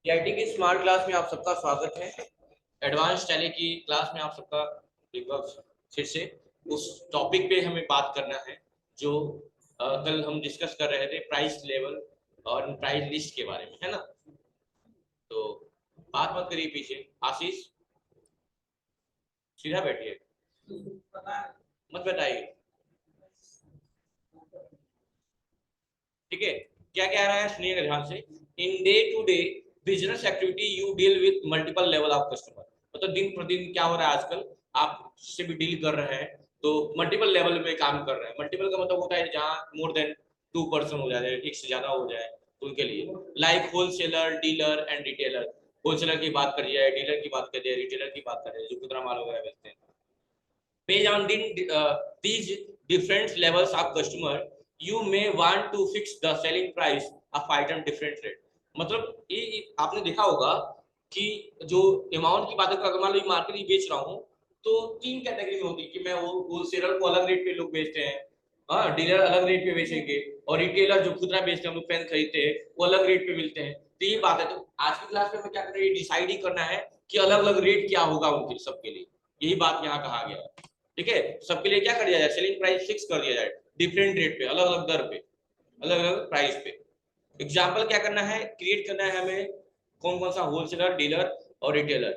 TIT की smart class में आप सबका स्वागत है। एडवांस टैली की क्लास में आप सबका एक बार फिर से उस टॉपिक पे हमें बात करना है जो कल हम डिस्कस कर रहे थे, प्राइस लेवल और प्राइस लिस्ट के बारे में, है ना। तो बात मत करिए पीछे, आशीष सीधा बैठिए, मत बताइए, ठीक है। क्या कह रहा है सुनिएगा ध्यान से। In day to day business activity you deal with multiple level of customer. मतलब दिन प्रतिदिन क्या हो रहा है आजकल, आप जिससे भी डील कर रहे हैं तो मल्टीपल लेवल में काम कर रहे हैं। मल्टीपल का मतलब होता है जहाँ मोर देन 2 पर्सन हो जाए, एक से ज्यादा हो जाए, तो उनके लिए like wholesaler, dealer and retailer. Wholesaler की बात करिए, डीलर की बात करिए, रिटेलर की बात करिए जो खुदरा माल वगैरह बेचते हैं। Based on these different levels of customer, you may want to fix the selling price of item different rate। मतलब ये आपने देखा होगा कि जो अमाउंट की बात है, अगर मान लो मार्केट में बेच रहा हूँ तो 3 कैटेगरी में होती है कि मैं वो होलसेलर को अलग रेट पे लोग बेचते हैं, हाँ, डीलर अलग रेट पे बेचेंगे, और रिटेलर जो खुदरा बेचते हैं हम लोग पेन खरीदते हैं वो अलग रेट पे मिलते हैं। तो ये बात है। तो आज की क्लास में हमें क्या करना है, डिसाइड ही करना है कि अलग अलग रेट क्या होगा उनके सबके लिए। यही बात यहाँ कहा गया है, ठीक है। सबके लिए क्या कर दिया जाए, सेलिंग प्राइस फिक्स कर दिया जाए, डिफरेंट रेट पे, अलग अलग दर पे, अलग अलग प्राइस पे। एग्जाम्पल क्या करना है, क्रिएट करना है हमें, कौन कौन सा होलसेलर, डीलर और रिटेलर,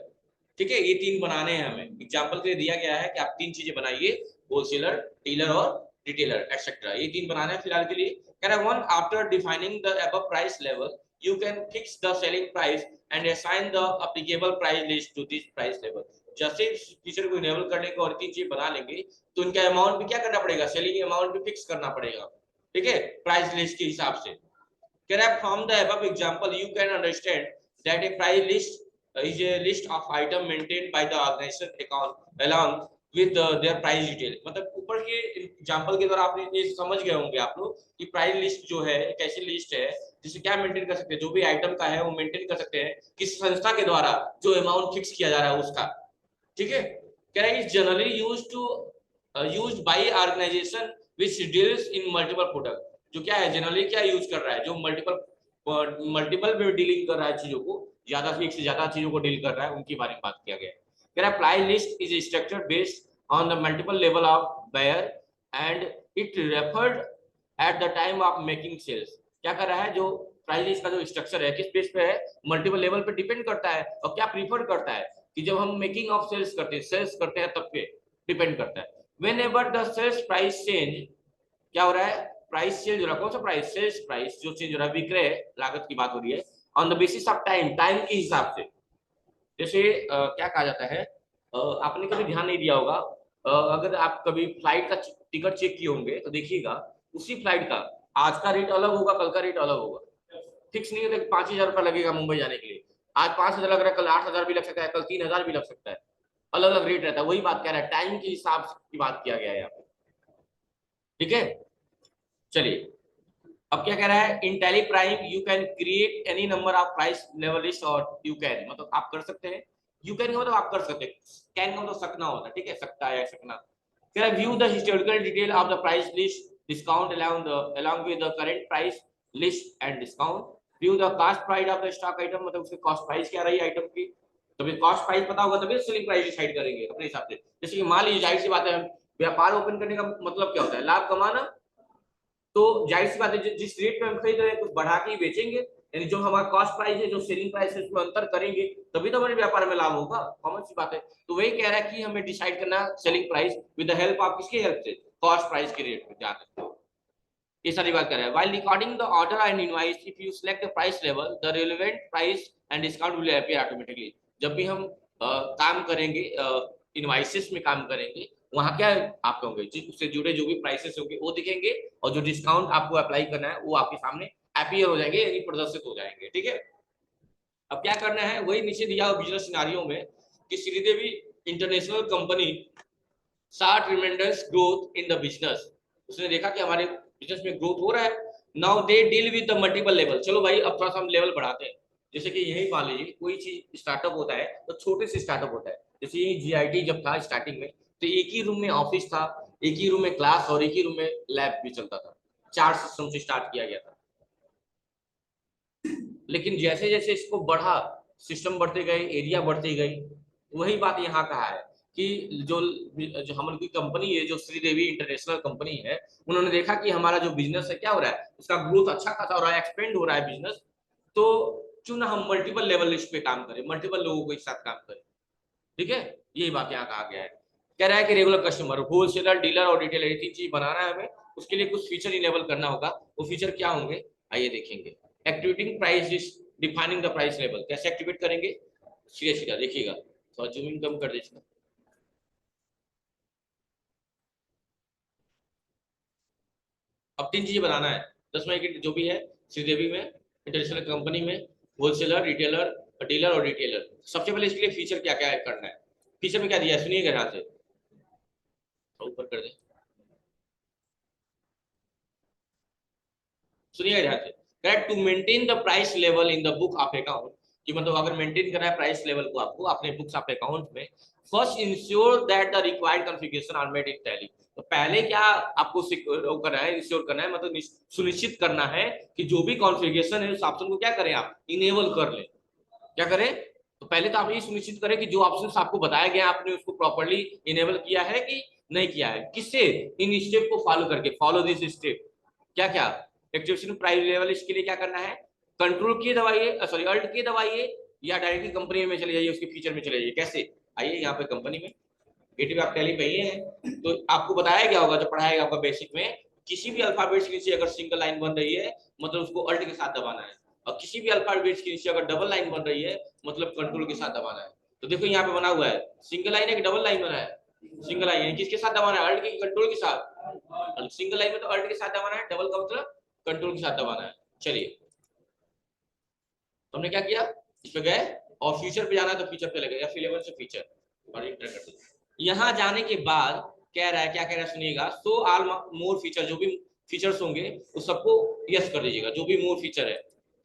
ठीक है। ये 3 बनाने हैं हमें। एग्जाम्पल के लिए दिया गया है कि आप 3 चीजें बनाइए, होलसेलर, डीलर और रिटेलर एक्सेट्रा, ये 3 बनाने हैं फिलहाल के लिए। कह रहा है one after defining the above price level you can fix the selling price and assign the applicable price list to this price level. जैसे फीचर को इनेबल कर लेंगे और 3 चीज बना लेंगे तो इनका अमाउंट भी क्या करना पड़ेगा, सेलिंग अमाउंट भी फिक्स करना पड़ेगा, ठीक है, प्राइस लिस्ट के हिसाब से। From the above example, you can understand that a price list is a list of items maintained by the organization account along with their price detail। मतलब ऊपर के एग्जांपल के द्वारा आपने ये समझ गए होंगे आप लोग कि प्राइस लिस्ट जो है एक ऐसी लिस्ट है जिसे क्या मेंटेन कर सकते हैं, जो भी आइटम का है वो मेंटेन कर सकते हैं किस संस्था के द्वारा जो अमाउंट फिक्स किया जा रहा है उसका, ठीक है। कह रहा है is generally used by organization which deals in multiple product. जो क्या है जनरली क्या यूज कर रहा है, जो मल्टीपल में डीलिंग कर रहा है चीजों को, ज्यादा से एक से ज्यादा चीजों को डील कर रहा है, उनके बारे में बात किया गया है। कह रहा है price list is structure based on the multiple level of buyer and it referred at the time of making sales. क्या कर रहा है, जो प्राइस लिस्ट का जो स्ट्रक्चर है किस बेस पे है, मल्टीपल लेवल पे डिपेंड करता है, और क्या प्रीफर करता है कि जब हम मेकिंग ऑफ सेल्स करते हैं, सेल्स करते हैं तब पे डिपेंड करता है। Whenever the sales price change, क्या हो रहा है, प्राइस चेंज हो रहा है, कौन सा प्राइस, सेल्स प्राइस जो चेंज हो रहा है, विक्रय लागत की बात हो रही है, on the basis of time, time के हिसाब से। जैसे क्या कहा जाता है, आपने कभी ध्यान नहीं दिया होगा, अगर आप कभी फ्लाइट का टिकट चेक किए होंगे तो देखिएगा उसी फ्लाइट का आज का रेट अलग होगा, कल का रेट अलग होगा, फिक्स नहीं होता कि 5,000 रुपया लगेगा मुंबई जाने के लिए। आज 5,000 लग रहा है, कल 8,000 भी लग सकता है, कल 3,000 भी लग सकता है, अलग अलग रेट रहता है। वही बात कह रहा है, टाइम के हिसाब की बात किया गया है यहाँ पे, ठीक है। चलिए अब क्या कह रहा है, in Tally Prime you can create any number of price level list, और यू कैन मतलब आप कर सकते हैं, यू कैन का मतलब आप कर सकते हैं, कैन का मतलब सकना होता है, ठीक है, सकता है सकना। कह रहा है view the historical detail of the price list, discount along with the current price list and discount, view the cost price of the stock item, मतलब उसकी कॉस्ट प्राइस क्या रही आइटम की, तभी कॉस्ट प्राइस पता होगा तभी सेलिंग प्राइस डिसाइड करेंगे अपने हिसाब से। जैसे कि मान लीजिए जाहिर सी बात है, व्यापार ओपन करने का मतलब क्या होता है, लाभ कमाना। तो जाहिर सी बात है जिस रेट पे हम खरीद रहे हैं कुछ बढ़ा के ही बेचेंगे, यानी जो हमारा कॉस्ट प्राइस है, जो सेलिंग प्राइस है, उसमें अंतर करेंगे तभी तो हमारे व्यापार में लाभ होगा, कॉमन सी बात है। तो वही कह रहा है कि हमें डिसाइड करना selling price with the help of किसकी हेल्प से, कॉस्ट प्राइस के रेट में जाना, ये सारी बात कर रहा है। While recording the order and invoice if you select the price level the relevant price and discount will appear automatically. जब भी हम काम करेंगे, इनवॉइसेस में काम करेंगे, वहां क्या आपके होंगे, उससे जुड़े जो भी प्राइसेस होंगे वो दिखेंगे, और जो डिस्काउंट आपको अप्लाई करना है वो आपके सामने अपीयर हो जाएंगे, यानी प्रदर्शित हो जाएंगे, ठीक है। अब क्या करना है, वही नीचे दिया हुआ बिजनेस सिनारियो में कि Sridevi international company saw tremendous growth in the business। उसने देखा कि हमारे बिजनेस में ग्रोथ हो रहा है। Now they deal with the multiple level. चलो भाई अब थोड़ा सा हम लेवल बढ़ाते हैं। जैसे कि यही मान लीजिए कोई चीज स्टार्टअप होता है तो छोटे से स्टार्टअप होता है। जैसे ये जीआईटी जब था स्टार्टिंग में तो एक ही रूम में ऑफिस था, एक ही रूम में क्लास और एक ही रूम में लैब भी चलता था, 4 सिस्टम से स्टार्ट किया गया था। लेकिन जैसे जैसे इसको बढ़ा, सिस्टम बढ़ते गए, एरिया बढ़ती गई, वही बात यहाँ कहा है कि जो जो हम लोग की कंपनी है, जो श्रीदेवी इंटरनेशनल कंपनी है, उन्होंने देखा कि हमारा जो बिजनेस है क्या हो रहा है, उसका ग्रोथ अच्छा खासा हो रहा है, एक्सपेंड हो रहा है बिजनेस, तो क्यों ना हम मल्टीपल लेवल लिस्ट पे काम करें, मल्टीपल लोगों को एक साथ काम करें। ठीक है, यही बात यहाँ कहा गया है। कह रहा है कि रेगुलर कस्टमर, होलसेलर, डीलर और रिटेलर, ये तीन चीज बनाना है हमें। उसके लिए कुछ फीचर इनेबल करना होगा। वो फीचर क्या होंगे, आइए देखेंगे। Activating price, defining the price level, कैसे एक्टिवेट करेंगे, सीधा सीधा देखिएगा। थोड़ा जूमिंग कम कर दीजिएगा। अब तीन चीजें बनाना है 10 में, जो भी है श्रीदेवी में, इंटरनेशनल कंपनी में, होलसेलर, रिटेलर, डीलर और रिटेलर। सबसे पहले इसके लिए फीचर क्या क्या करना है। फीचर में क्या दिया है सुनिएगा यहाँ से, ऊपर कर दे, सुनिएगा ध्यान से। Correct, to maintain the price level in the book of account, कि मतलब अगर मेंटेन करना है प्राइस लेवल को आपको अपने बुक्स ऑफ अकाउंट में, first ensure that the required configuration are made in Tally. तो पहले क्या आपको करना है, इंश्योर करना है, मतलब सुनिश्चित करना है कि जो भी कॉन्फ़िगरेशन है उस ऑप्शन को क्या करें, आप इनेबल कर लें। क्या करें, तो पहले तो आप ये सुनिश्चित करें कि जो ऑप्शन आपको बताया गया आपने उसको प्रॉपर्ली इनेबल किया है कि नहीं किया है। किससे, इन स्टेप को फॉलो करके, फॉलो दिस स्टेप। क्या क्या, एक्टिवेशन प्राइस लेवल, इसके लिए क्या करना है, कंट्रोल की दबाइए, सॉरी अल्ट की दबाइए, या डायरेक्टली कंपनी में चले जाइए, उसके फीचर में चले जाइए। कैसे, आइए यहाँ पे कंपनी में, गेटवे आप टैली पे ही है, तो आपको बताया गया होगा, जो पढ़ाया आपका बेसिक में, किसी भी अल्फाबेट के नीचे अगर सिंगल लाइन बन रही है मतलब उसको अल्ट के साथ दबाना है, और किसी भी अल्फाबेट के नीचे अगर डबल लाइन बन रही है मतलब कंट्रोल के साथ दबाना है। तो देखो यहाँ पे बना हुआ है, सिंगल लाइन है कि डबल लाइन बना है, सिंगल लाइन है, किसके साथ दबाना है, अल्ट के कंट्रोल के साथ। सिंगल लाइन में तो अल्ट के साथ दबाना है, डबल का मतलब कंट्रोल के साथ दबाना है। चलिए, हमने क्या किया, इस पे गए, और फीचर पे जाना है तो फीचर पे लगे, या फिर लेवल से फीचर, और एंटर कर दिया। यहाँ जाने के बाद कह रहा है, क्या कह रहा है सुनिएगा, सो ऑल मोर फीचर, जो भी फीचर्स होंगे उस सबको यस कर दीजिएगा, जो भी मोर फीचर है।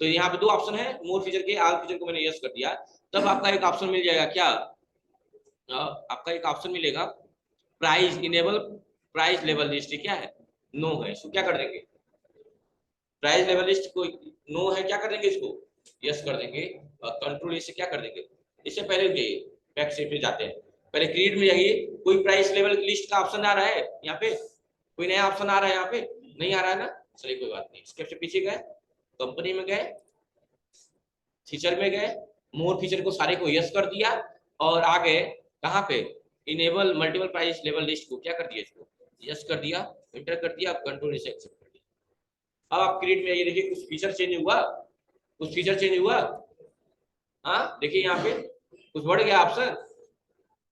तो यहाँ पे दो ऑप्शन है मोर फीचर के, ऑल फीचर को मैंने यस कर दिया। तब आपका एक ऑप्शन मिल जाएगा, क्या आपका एक ऑप्शन मिलेगा, price enable, price level list, क्या है, नो है, इसको क्या कर देंगे, प्राइस लेवल लिस्ट को नो है, क्या कर देंगे, इसको यस कर देंगे। और कंट्रोल इससे क्या कर देंगे, इससे पहले जाइए, बैक साइड पे जाते हैं, पहले क्रिएट में जाइए। कोई प्राइस लेवल लिस्ट का ऑप्शन आ रहा है यहाँ पे, कोई नया ऑप्शन आ रहा है यहाँ पे, नहीं आ रहा है ना, चलिए कोई बात नहीं। स्टेप से पीछे गए, कंपनी में गए, फीचर में गए, मोर फीचर को सारे को यस कर दिया, और आ गए कहाँ पे, enable multiple price level list को क्या कर दिया, इसको यस कर दिया, एंटर कर दिया, कंट्रोल इसे एक्सेप्ट कर दिया। अब आप क्रिएट में आइए, देखिए कुछ फीचर चेंज हुआ, कुछ फीचर चेंज हुआ, हाँ देखिए यहाँ पे कुछ बढ़ गया, ऑप्शन,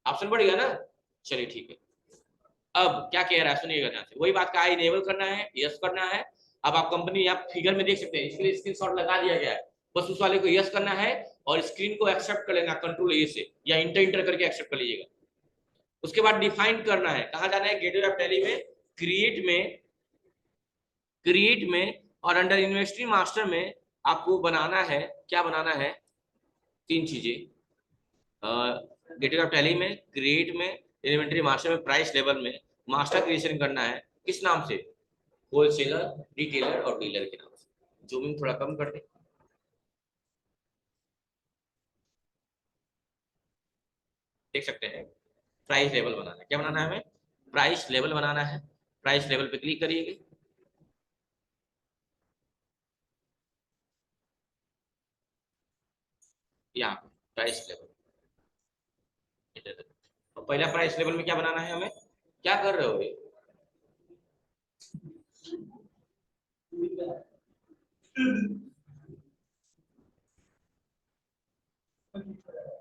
ऑप्शन बढ़ गया ना। चलिए ठीक है, अब क्या कह रहा है सुनिएगा ध्यान से, वही बात का इनेबल करना है, यस करना है। अब आप कंपनी यहाँ फिगर में देख सकते हैं, इसके लिए स्क्रीनशॉट लगा दिया गया है, बस उस वाले को यस करना है, और स्क्रीन को एक्सेप्ट कर लेना कंट्रोल ए से, या इंटर इंटर करके एक्सेप्ट कर लीजिएगा। उसके बाद डिफाइन करना है, कहाँ जाना है, गेटवे ऑफ टैली में, क्रिएट में, क्रिएट में, और अंडर इन्वेंटरी मास्टर में आपको बनाना है, क्या बनाना है, तीन चीजें, गेटवे ऑफ टैली में, क्रिएट में, इन्वेंटरी मास्टर में, प्राइस लेवल में मास्टर क्रिएशन करना है, किस नाम से, होलसेलर, रिटेलर और डीलर के नाम से। जूमिंग थोड़ा कम कर दे, देख सकते हैं। प्राइस लेवल बनाना है, क्या बनाना है हमें, प्राइस लेवल बनाना है। प्राइस लेवल पे क्लिक करिएगा, यहाँ पे प्राइस लेवल, और पहला प्राइस लेवल में क्या बनाना है हमें, क्या कर रहे हो ये,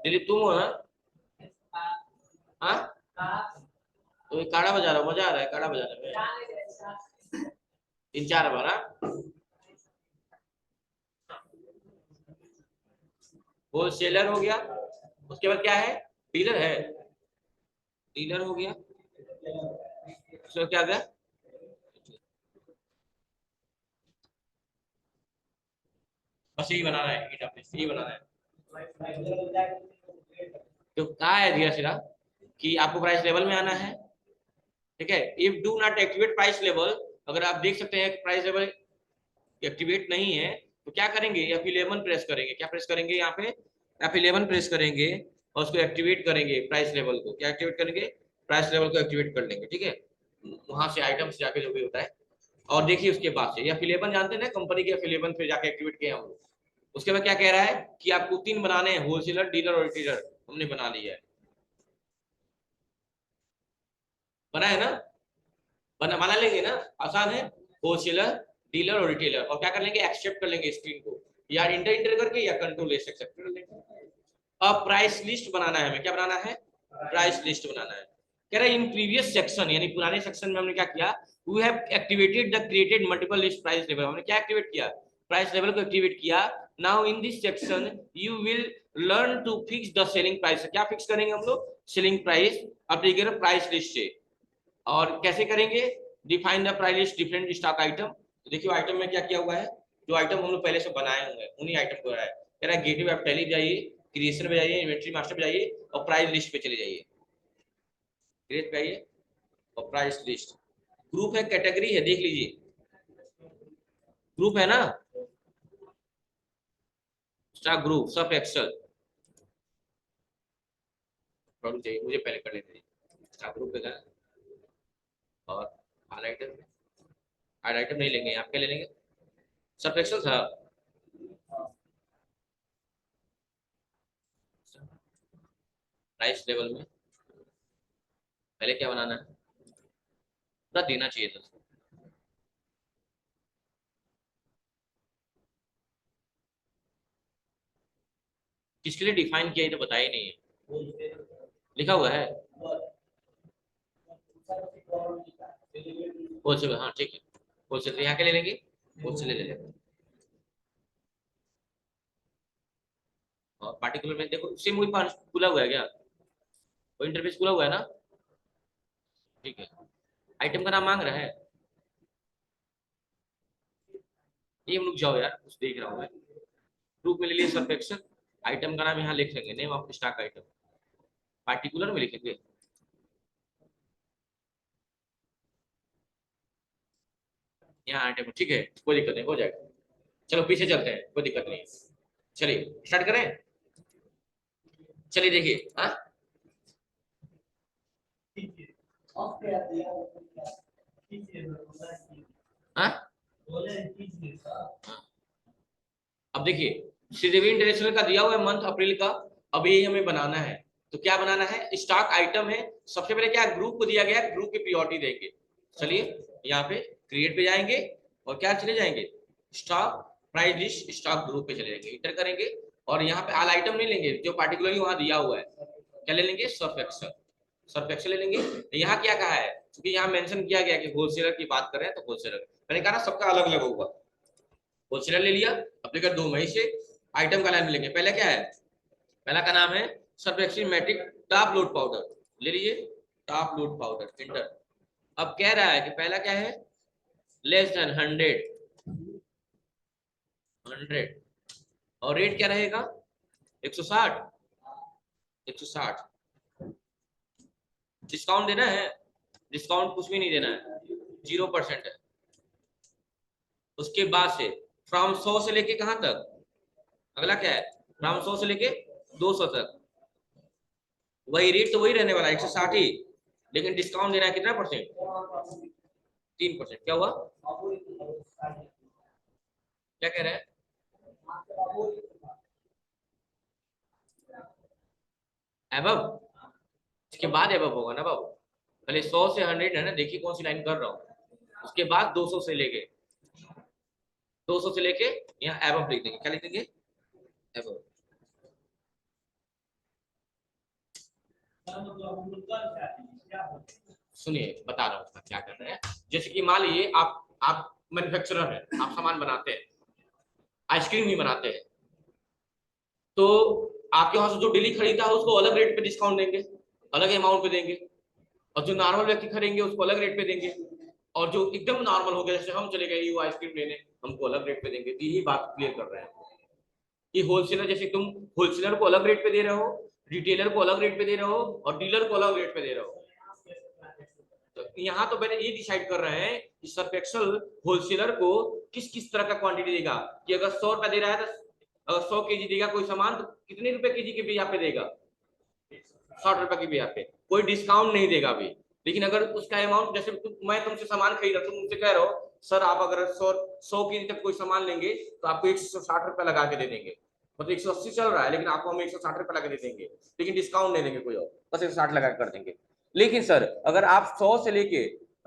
दिलीप तुम हो ना, हाँ, तो ये काड़ा बजा रहा हो, मजा आ रहा है काड़ा बजाने में, तीन चार बार, हाँ। होलसेलर हो गया, उसके बाद क्या है, डीलर है, डीलर हो गया, उसके बाद क्या गया, बस यही बनाना है, यही बनाना है। तो कहा है धीरे सीधा कि आपको प्राइस लेवल में आना है, ठीक है। If do not activate price level, अगर आप देख सकते हैं कि प्राइस लेवल एक्टिवेट नहीं है, तो क्या करेंगे, F11 प्रेस करेंगे, क्या प्रेस करेंगे यहाँ पे, F11 प्रेस करेंगे और उसको एक्टिवेट करेंगे, प्राइस लेवल को क्या एक्टिवेट करेंगे, प्राइस लेवल को एक्टिवेट कर लेंगे, ठीक है, वहां से आइटम से जाके जो भी होता है। और देखिए उसके बाद से F11 जानते हैं ना, कंपनी के F11 पे जाके एक्टिवेट किए हम लोग। उसके बाद क्या कह रहा है कि आपको 3 बनाने हैं, होलसेलर, डीलर और रिटेलर, हमने बना लिया है, बना है ना, बना लेंगे ना, आसान है, होलसेलर, डीलर और रिटेलर, और क्या कर लेंगे, एक्सेप्ट कर लेंगे स्क्रीन को, या इंटर इंटर करके या कंट्रोल एस एक्सेप्ट कर लेंगे। अब प्राइस लिस्ट बनाना है, हमें क्या बनाना है, प्राइस लिस्ट बनाना है। कह रहा है इन प्रीवियस सेक्शन, यानी पुराने सेक्शन में हमने क्या किया, we have activated the created multiple list price level, हमने क्या एक्टिवेट किया, प्राइस लेवल को एक्टिवेट किया। Now in this section you will learn to fix the selling price, क्या फिक्स करेंगे हम लोग, selling price applicable price list से। और कैसे करेंगे, define the price list different stock item. तो देखिए आइटम में क्या किया हुआ है, जो आइटम हम लोग पहले से बनाए हुए हैं उन्हीं आइटम को है। कह रहा है गेटवे ऑफ टैली जाइए, क्रिएशन पे जाइए, इन्वेंटरी मास्टर पे जाइए और प्राइस लिस्ट पे चले जाइए, क्रिएट पे आइए और प्राइस लिस्ट। ग्रुप है, कैटेगरी है, देख लीजिए, ग्रुप है ना, स्टॉक ग्रुप, सब एक्सेल प्रॉब्लम चाहिए मुझे, पहले कर लेते हैं स्टॉक ग्रुप पे जाना, और ऑल आइटम, ऑल आइटम नहीं लेंगे, आप क्या ले लेंगे, सब एक्सेल था, प्राइस लेवल में पहले क्या बनाना है, पूरा देना चाहिए था, किसके लिए डिफाइन किया ये तो बताया ही नहीं है, लिखा हुआ है होलसेल, हाँ ठीक है, होलसेल यहाँ के ले लेंगे, होलसेल ले लेंगे। और पार्टिकुलर में देखो सेम वही खुला हुआ है क्या, वो इंटरफेस खुला हुआ है ना, ठीक है, आइटम का नाम मांग रहा है, ये हम लोग जाओ यार, कुछ देख रहा हूँ मैं, ग्रुप में ले लिए सर्फ एक्शन, आइटम का नाम यहाँ लिख लेंगे, name of stock item, particular में लिखेंगे, यहाँ आइटम, ठीक है, कोई दिक्कत नहीं, हो जाएगा। चलो पीछे चलते हैं, कोई दिक्कत नहीं, चलिए स्टार्ट करें, चलिए देखिए, हाँ हाँ, अब देखिए श्रीदेवी इंटरनेशनल का दिया हुआ है मंथ अप्रैल का, अब ये हमें बनाना है, तो क्या बनाना है, स्टॉक आइटम है, सबसे पहले क्या ग्रुप को दिया गया, ग्रुप की प्रायोरिटी देंगे, चलिए यहाँ पे क्रिएट पे जाएंगे और क्या चले जाएंगे, stock price list stock group पे चले जाएंगे, इंटर करेंगे, और यहाँ पे ऑल आइटम नहीं लेंगे, जो पार्टिकुलरली वहां दिया हुआ है, क्या ले लेंगे, सर्फ एक्सेल, सर्फ एक्सेल ले लेंगे। यहाँ क्या कहा है, क्योंकि यहाँ मेंशन किया गया कि होलसेलर की बात कर रहे हैं, तो होलसेलर मैंने कहा ना सबका अलग अलग होगा, होलसेलर ले लिया, अप्लीकेट 2 मई से, आइटम का लाइन लेंगे, पहले क्या है, पहला का नाम है सर्फेक्सिमेटिक टॉप लोड पाउडर, ले लीजिए टॉप लोड पाउडर, इंटर। अब कह रहा है कि पहला क्या है, लेस देन 100, और रेट क्या रहेगा, 160, 160, डिस्काउंट देना है, डिस्काउंट कुछ भी नहीं देना है, 0% है। उसके बाद से फ्रॉम 100 से लेके कहां तक, अगला क्या है, फ्रॉम 100 से लेके 200 तक, वही रेट तो वही रहने वाला है 160 ही, लेकिन डिस्काउंट देना है कितना परसेंट, 3%, क्या हुआ, क्या कह रहे हैं, एबव, इसके बाद एबव होगा ना बाबू, पहले 100 से 100 है ना, देखिए कौन सी लाइन कर रहा हूँ, उसके बाद 200 से लेके, 200 से लेके यहाँ एबव लिख देंगे, क्या लिख देंगे, एबव। सुनिए बता रहा हूँ क्या कर रहे हैं, जैसे कि मान लीजिए आप मैन्युफैक्चरर हैं, आप सामान बनाते हैं, आइसक्रीम भी बनाते हैं, तो आपके वहां से जो डेली खरीदा है उसको अलग रेट पे डिस्काउंट देंगे, अलग अमाउंट पे देंगे, और जो नॉर्मल व्यक्ति खरीदेंगे उसको अलग रेट पे देंगे, और जो एकदम नॉर्मल हो गया, जैसे हम चले गए वो आइसक्रीम लेने, हमको अलग रेट पे देंगे, तो यही बात क्लियर कर रहे हैं कि होलसेलर, जैसे तुम होलसेलर को अलग रेट पे दे रहे हो, रिटेलर को अलग रेट पे दे रहे हो, और डीलर को अलग रेट पे दे रहे हो, तो यहाँ तो पहले ये डिसाइड कर रहे हैं कि सर्फ एक्सेल होलसेलर को किस किस तरह का क्वांटिटी देगा, कि अगर 100 रुपया दे रहा है तो अगर 100 केजी देगा कोई सामान तो कितने रुपए केजी के यहाँ पे देगा, 60 रुपए की यहाँ पे, कोई डिस्काउंट नहीं देगा अभी। लेकिन अगर उसका अमाउंट, जैसे मैं तुमसे सामान खरीदा, तुम मुझसे कह रहे हो सर आप अगर 100 केजी तक कोई सामान लेंगे तो आपको 160 रुपया लगा के दे देंगे, मतलब 180 चल रहा है लेकिन आपको हम 160 रुपया लगा के दे देंगे, लेकिन डिस्काउंट नहीं देंगे कोई और, बस 160 लगा कर देंगे। लेकिन सर अगर आप 100 से लेके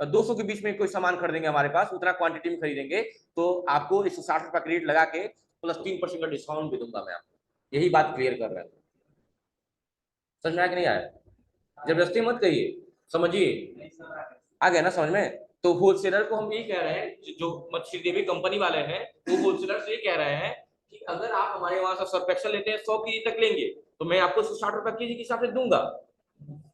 200 के बीच में कोई सामान खरीदेंगे हमारे पास, उतना क्वांटिटी में खरीदेंगे तो आपको 160 रुपया क्रेडिट लगा के प्लस 3% का डिस्काउंट भी दूंगा मैं आपको। यही बात क्लियर कर रहा है। समझ में आया कि नहीं आया? जबरदस्ती मत कहिए, समझिए। आ गया ना समझ में? तो होलसेलर को हम यही कह रहे हैं, जो मछली देवी कंपनी वाले हैं वो होलसेलर से ये कह रहे हैं कि अगर आप हमारे वहां से सर्फेक्सल लेते हैं 100 केजी तक लेंगे तो मैं आपको 160 रुपए केजी के हिसाब से दूंगा,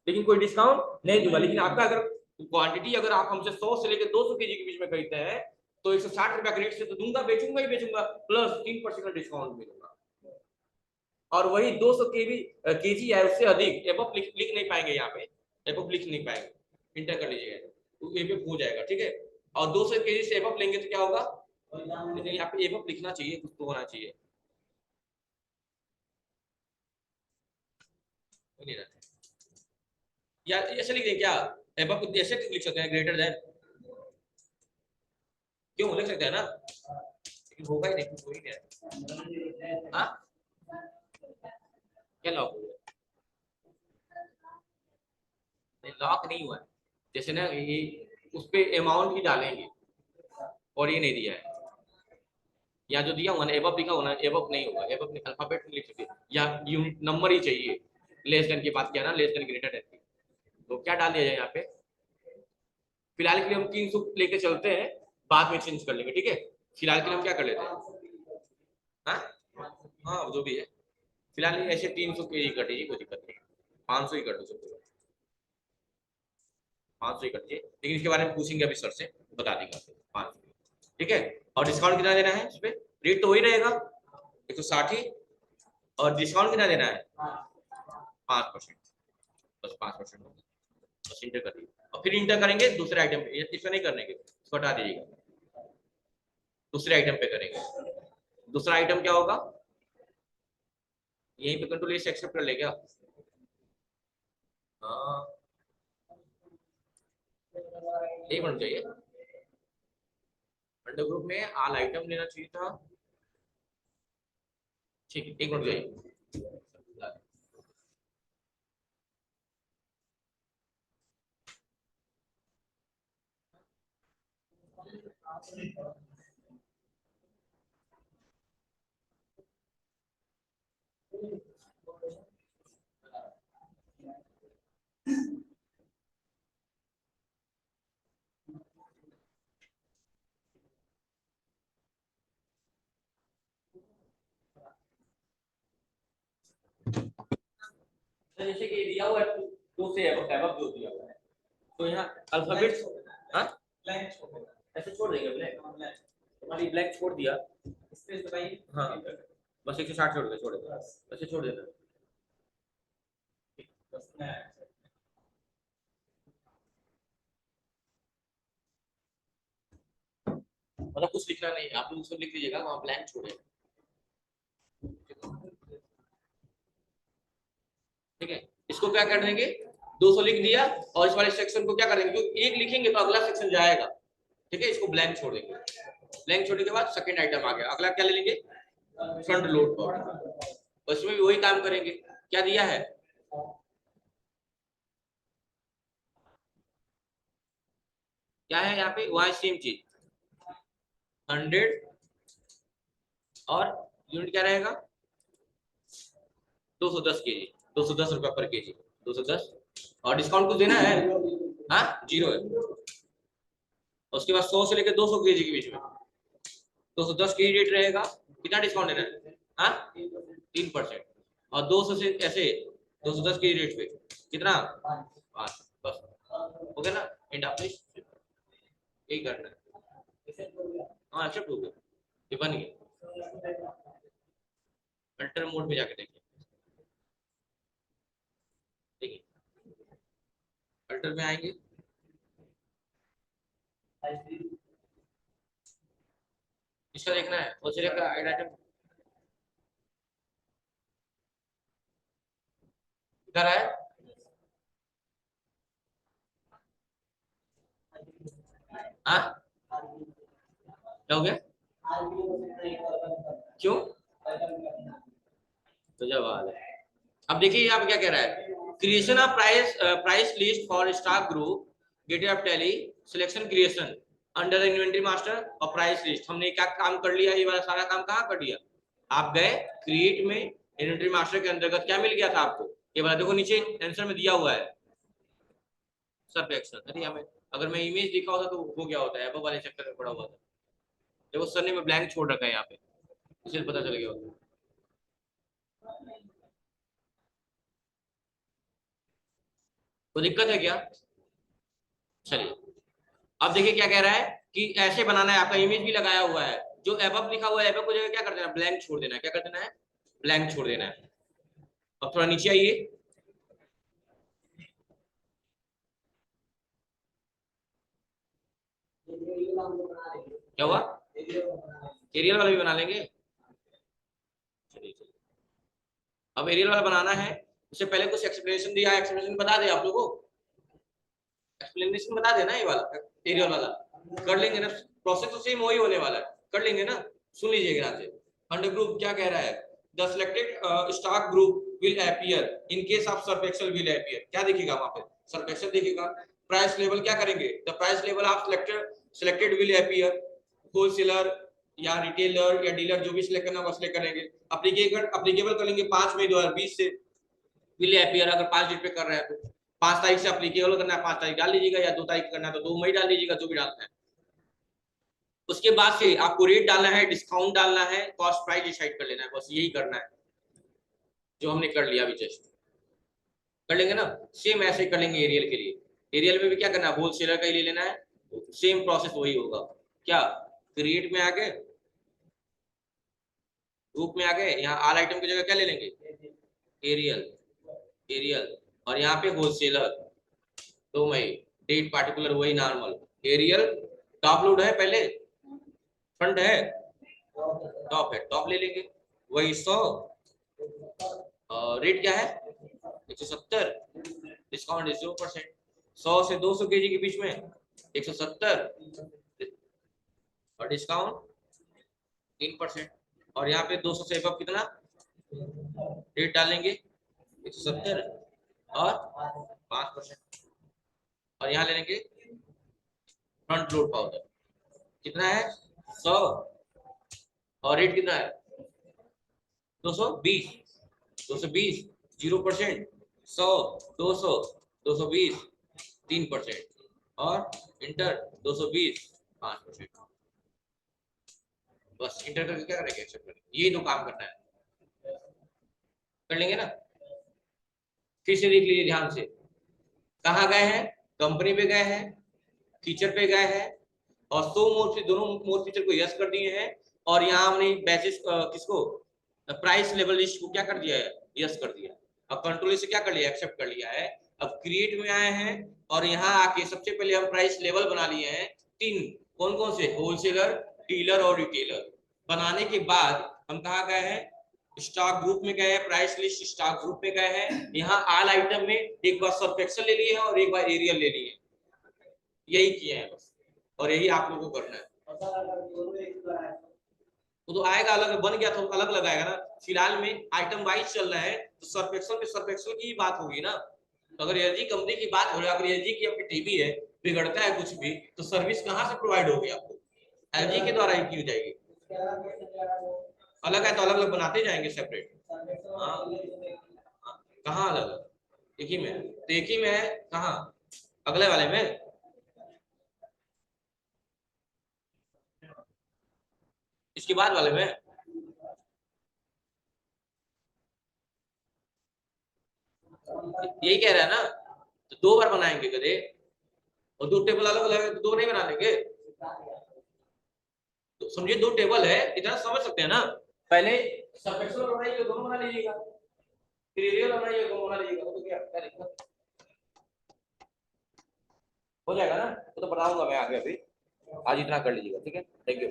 लेकिन कोई डिस्काउंट नहीं दूंगा। लेकिन आपका अगर क्वांटिटी अगर आप हमसे 100 से लेकर 200 केजी के बीच में खरीदते हैं तो 160 रुपया के रेट से तो दूंगा, बेचूंगा ही बेचूंगा, प्लस 3% का डिस्काउंट मिलेगा। और वही 200 केजी है उससे अधिक एबव लिख नहीं पाएंगे, यहाँ पे एबव लिख नहीं पाएंगे, इंटर कर लीजिएगा तो एबव हो जाएगा, ठीक है। और 200 केजी से एबव लेंगे तो क्या होगा, लेकिन यहाँ पे एबव लिखना चाहिए, कुछ तो होना चाहिए, नहीं रहता या ऐसे लिख दें क्या, एबव ऐसे लिख सकते हैं ग्रेटर देन, क्यों लिख सकते हैं ना, लेकिन होगा ही नहीं, कुछ हो ही नहीं। हाँ क्या लॉक हो गया, लॉक नहीं हुआ है, जैसे ना ये उस पे अमाउंट ही डालेंगे और ये नहीं दिया है, या जो दिया हुआ ना एबव लिखा हुआ ना, एबव नहीं होगा, एबव अल्फाबेट में लिख सकते या यूनिट नंबर ही चाहिए, लेस देन की बात किया ना, लेस देन ग्रेटर देन की, तो क्या डाल दिया जाए यहाँ पे, फिलहाल के लिए हम 300 लेके चलते हैं, बाद में चेंज कर लेंगे, ठीक है। फिलहाल के लिए हम क्या कर लेते हैं, हाँ हाँ जो भी है, फिलहाल ऐसे 300 केजी कर दीजिए, कोई दिक्कत नहीं, 500 ही कर दो सबको, 500 ही कर दीजिए, लेकिन इसके बारे में पूछेंगे अभी सर से, बता देंगे 500, ठीक है। और डिस्काउंट कितना देना है इस पे, रेट तो वही रहेगा 160 ही, और डिस्काउंट कितना देना है 5%, बस 5% होगा, बस इंटर कर दीजिए और फिर इंटर करेंगे दूसरे आइटम पे, इसमें नहीं करने के, इसको हटा दीजिएगा, दूसरे आइटम पे करेंगे। दूसरा आइटम क्या होगा, यहीं पे कंट्रोल से एक्सेप्ट कर ले क्या, हाँ एक मिनट चाहिए, अंडर ग्रुप में आल आइटम लेना चाहिए था, ठीक है एक मिनट चाहिए। जैसे कि दिया हुआ है टू से एबव जो दिया हुआ है, तो यहाँ अल्फाबेट, हाँ ब्लैंक छोड़ देगा, ऐसे छोड़ देंगे ब्लैंक, तुम्हारी ब्लैंक छोड़ दिया, स्पेस दबाइए, हाँ बस 160 छोड़ दे, छोड़ दे ऐसे छोड़ देना, मतलब कुछ लिखना नहीं है, आप लोग उसको लिख लीजिएगा, वहाँ ब्लैंक छोड़े, ठीक है। इसको क्या कर देंगे, 200 लिख दिया, और इस वाले सेक्शन को क्या कर देंगे, क्योंकि एक लिखेंगे तो अगला सेक्शन जाएगा, ठीक है, इसको ब्लैंक छोड़ देंगे, ब्लैंक छोड़ने के बाद सेकंड आइटम आ गया, अगला क्या ले लेंगे, फ्रंट लोड पाउडर, उसमें भी वही काम करेंगे, क्या दिया है, क्या है यहाँ पे, वहां सेम चीज 100, और यूनिट क्या रहेगा 210 केजी, 210 रुपया पर केजी, 210, और डिस्काउंट कुछ देना है, हाँ जीरो है, उसके बाद 100 से लेकर 200 केजी के बीच में 210 केजी रेट रहेगा, कितना डिस्काउंट देना है, हाँ 3%, और 200 से ऐसे 210 केजी रेट पे कितना 5, बस हो गया ना, एंड आप यही करना है, हाँ एक्सेप्ट हो गया, ये बन गया, अल्टर मोड में जाके देखिए, देखिए अल्टर में आएंगे, इसका देखना है होलसेलर का आइटम इधर है। हाँ क्या हो गया? क्यों? तो जवाब है। अब देखिए यहाँ पे क्या कह रहा है, creation of price list for stock group, gateway of tally, selection creation under the inventory master और प्राइस लिस्ट। हमने क्या काम कर लिया, ये वाला सारा काम कहाँ कर लिया? आप गए क्रिएट में, इन्वेंटरी मास्टर के अंतर्गत क्या मिल गया था आपको, ये वाला देखो नीचे आंसर में दिया हुआ है सर्फ एक्शन। अरे हमें अगर मैं इमेज दिखा होता तो हो गया होता है, अब वाले चक्कर में पड़ा हुआ था। देखो सर ने मैं ब्लैंक छोड़ रखा है यहाँ पे, इसलिए पता चल गया होता। तो दिक्कत है क्या? चलिए अब देखिए क्या कह रहा है कि ऐसे बनाना है, आपका इमेज भी लगाया हुआ है, जो एबव लिखा हुआ है एबव को जगह क्या कर देना, ब्लैंक छोड़ देना है। क्या कर देना है? ब्लैंक छोड़ देना है। अब थोड़ा नीचे आइए, क्या हुआ? एरियल वाला भी बना लेंगे। चलिए चलिए, अब एरियल वाला बनाना है, उससे पहले कुछ एक्सप्लेनेशन दिया है, एक्सप्लेनेशन बता दे आप लोगों को, एक्सप्लेनेशन बता देना ये वाला एरियल वाला कर लेंगे ना, प्रोसेस तो सेम वही होने वाला है, कर लेंगे ना। सुन लीजिए ध्यान से। अंडर ग्रुप क्या कह रहा है, the selected stock group will appear in case of Surf Excel will appear. क्या दिखेगा वहां पे? सर्फ एक्सेल दिखेगा। प्राइस लेवल क्या करेंगे, the price level of selected selected will appear, wholesaler या रिटेलर या डीलर जो भी सिलेक्ट करना वो सिलेक्ट करेंगे। अप्लीकेबल कर लेंगे 5 मई 2020 से, विल अपीयर अगर 5 डेट पे कर रहे हैं तो 5 तारीख से अप्लीकेबल करना है, 5 तारीख डाल लीजिएगा, या 2 तारीख करना है तो 2 मई डाल दीजिएगा, जो भी डालना है। उसके बाद से आपको रेट डालना है, डिस्काउंट डालना है, कॉस्ट प्राइस डिसाइड कर लेना है, बस यही करना है जो हमने कर लिया अभी जस्ट। कर लेंगे ना, सेम ऐसे ही कर लेंगे एरियल के लिए। एरियल में भी क्या करना है, होलसेलर का ही ले लेना है, सेम प्रोसेस वही होगा। क्या क्रिएट में आके ग्रुप में आ गए, यहाँ ऑल आइटम की जगह क्या ले लेंगे, एरियल, एरियल, और यहाँ पे होलसेलर 2 मई, डेट पार्टिकुलर वही नॉर्मल, एरियल। टॉप लोड है पहले, फ्रंट है, टॉप है, टॉप ले लेंगे वही 100। रेट क्या है, 170, डिस्काउंट 0%, 100 से 200 kg के बीच में 170, और डिस्काउंट 3%। और यहाँ पे 200 से अब कितना रेट डालेंगे, 170 और 5%। और यहाँ ले लेंगे फ्रंट लोड पाउडर, कितना है 100, और रेट कितना है 220, 220, 0%, 100, 200, 220, 3%, और इंटर 220, 5%। बस इंटर करके क्या करेंगे, एक्सेप्ट करेंगे, ये दो काम करना है, कर लेंगे ना। फिर से देख लीजिए ध्यान से, कहाँ गए हैं, कंपनी पे गए हैं, फीचर पे गए हैं, और सो मोर से दोनों मोर फीचर को यस कर दिए हैं, और यहाँ हमने बेसिस किसको, प्राइस लेवल लिस्ट को क्या कर दिया है, यस कर दिया। अब कंट्रोल से क्या कर लिया, एक्सेप्ट कर लिया है। अब क्रिएट में आए हैं, और यहाँ आके सबसे पहले हम प्राइस लेवल बना लिए हैं 3, कौन कौन से, होलसेलर, डीलर और रिटेलर। बनाने के बाद हम कहाँ गए हैं, स्टॉक ग्रुप में गए हैं, प्राइस लिस्ट स्टॉक ग्रुप में गए हैं, यहाँ ऑल आइटम में एक बार सर्फ एक्सेल ले लिए हैं और एक बार एरियल ले लिए, यही किए हैं बस, और यही आप लोगों को करना है। वो तो आएगा अलग, बन गया तो अलग लगाएगा ना। फिलहाल में आइटम वाइज चल रहा है, तो सर्फ एक्सेल में सर्फ एक्सेल की ही बात होगी ना। तो अगर एलजी कंपनी की बात हो रही है, अगर एलजी की अपनी टीवी है, बिगड़ता है कुछ भी, तो सर्विस कहाँ से प्रोवाइड होगी आपको, एलजी के द्वारा ही की जाएगी। अलग है तो अलग अलग बनाते जाएंगे सेपरेट। हाँ, कहाँ अलग, एक ही में है, तो एक ही में है कहाँ, अगले वाले में, इसके बाद वाले में। यही कह रहा है ना, तो 2 बार बनाएंगे गधे, और 2 टेबल अलग अलग है तो 2 नहीं बना लेंगे। तो समझिए 2 टेबल है, इतना समझ सकते हैं ना। पहले सर्फ एक्सेल बनाइए, दोनों बना लीजिएगा, फिर एरियल बनाइए, दोनों बना लीजिएगा, तो क्या दिक्कत, हो जाएगा ना। वो तो बताऊंगा मैं आगे, अभी आज इतना कर लीजिएगा, ठीक है, थैंक यू।